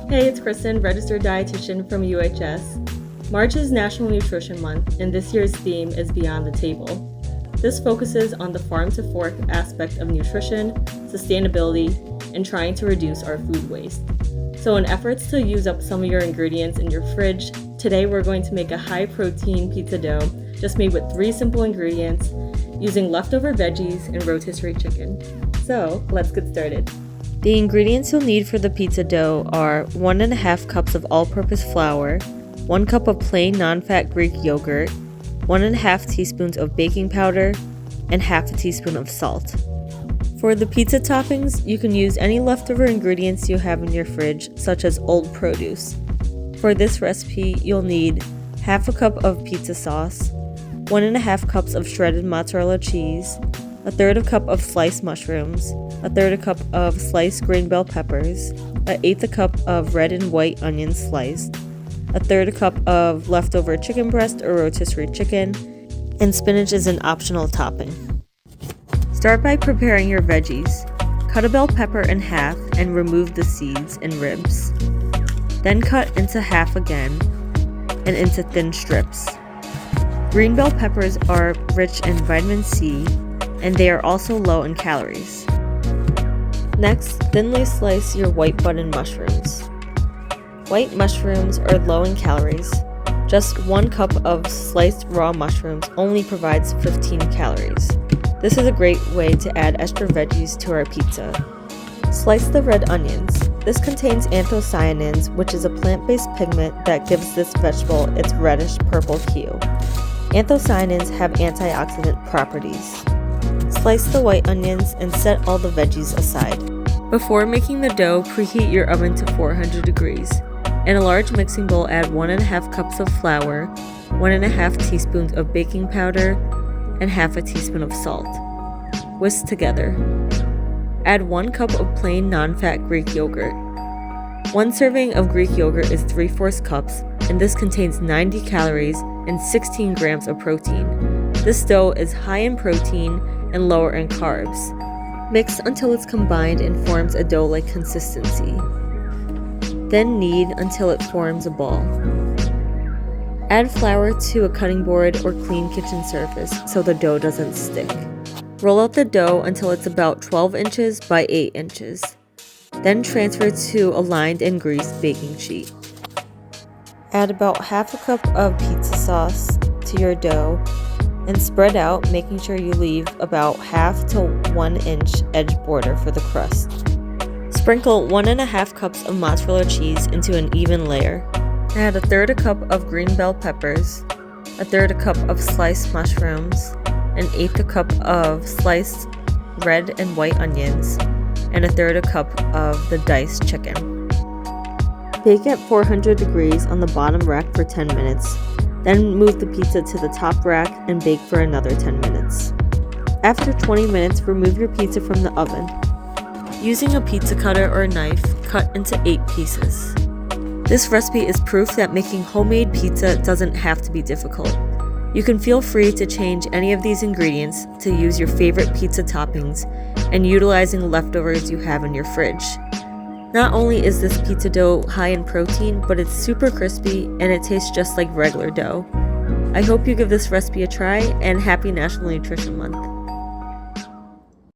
Hey, it's Kristin, registered dietitian from UHS. March is National Nutrition Month, and this year's theme is Beyond the Table. This focuses on the farm-to-fork aspect of nutrition, sustainability, and trying to reduce our food waste. So in efforts to use up some of your ingredients in your fridge, today we're going to make a high-protein pizza dough just made with 3 simple ingredients using leftover veggies and rotisserie chicken. So let's get started. The ingredients you'll need for the pizza dough are 1.5 cups of all-purpose flour, 1 cup of plain non-fat Greek yogurt, 1.5 teaspoons of baking powder, and half a teaspoon of salt. For the pizza toppings, you can use any leftover ingredients you have in your fridge, such as old produce. For this recipe, you'll need half a cup of pizza sauce, 1.5 cups of shredded mozzarella cheese, 1/3 cup of sliced mushrooms, 1/3 cup of sliced green bell peppers, 1/8 cup of red and white onions sliced, 1/3 cup of leftover chicken breast or rotisserie chicken, and spinach is an optional topping. Start by preparing your veggies. Cut a bell pepper in half and remove the seeds and ribs. Then cut into half again and into thin strips. Green bell peppers are rich in vitamin C, and they are also low in calories. Next, thinly slice your white button mushrooms. White mushrooms are low in calories. Just 1 cup of sliced raw mushrooms only provides 15 calories. This is a great way to add extra veggies to our pizza. Slice the red onions. This contains anthocyanins, which is a plant-based pigment that gives this vegetable its reddish-purple hue. Anthocyanins have antioxidant properties. Slice the white onions and set all the veggies aside. Before making the dough, preheat your oven to 400 degrees. In a large mixing bowl, add 1.5 cups of flour, 1.5 teaspoons of baking powder, and half a teaspoon of salt. Whisk together. Add 1 cup of plain non-fat Greek yogurt. 1 serving of Greek yogurt is 3/4 cups, and this contains 90 calories and 16 grams of protein. This dough is high in protein and lower in carbs. Mix until it's combined and forms a dough-like consistency. Then knead until it forms a ball. Add flour to a cutting board or clean kitchen surface so the dough doesn't stick. Roll out the dough until it's about 12 inches by 8 inches. Then transfer to a lined and greased baking sheet. Add about half a cup of pizza sauce to your dough and spread out, making sure you leave about half to 1 inch edge border for the crust. Sprinkle 1.5 cups of mozzarella cheese into an even layer. Add 1/3 cup of green bell peppers, 1/3 cup of sliced mushrooms, 1/8 cup of sliced red and white onions, and 1/3 cup of the diced chicken. Bake at 400 degrees on the bottom rack for 10 minutes. Then move the pizza to the top rack and bake for another 10 minutes. After 20 minutes, remove your pizza from the oven. Using a pizza cutter or a knife, cut into 8 pieces. This recipe is proof that making homemade pizza doesn't have to be difficult. You can feel free to change any of these ingredients to use your favorite pizza toppings and utilizing leftovers you have in your fridge. Not only is this pizza dough high in protein, but it's super crispy and it tastes just like regular dough. I hope you give this recipe a try, and happy National Nutrition Month.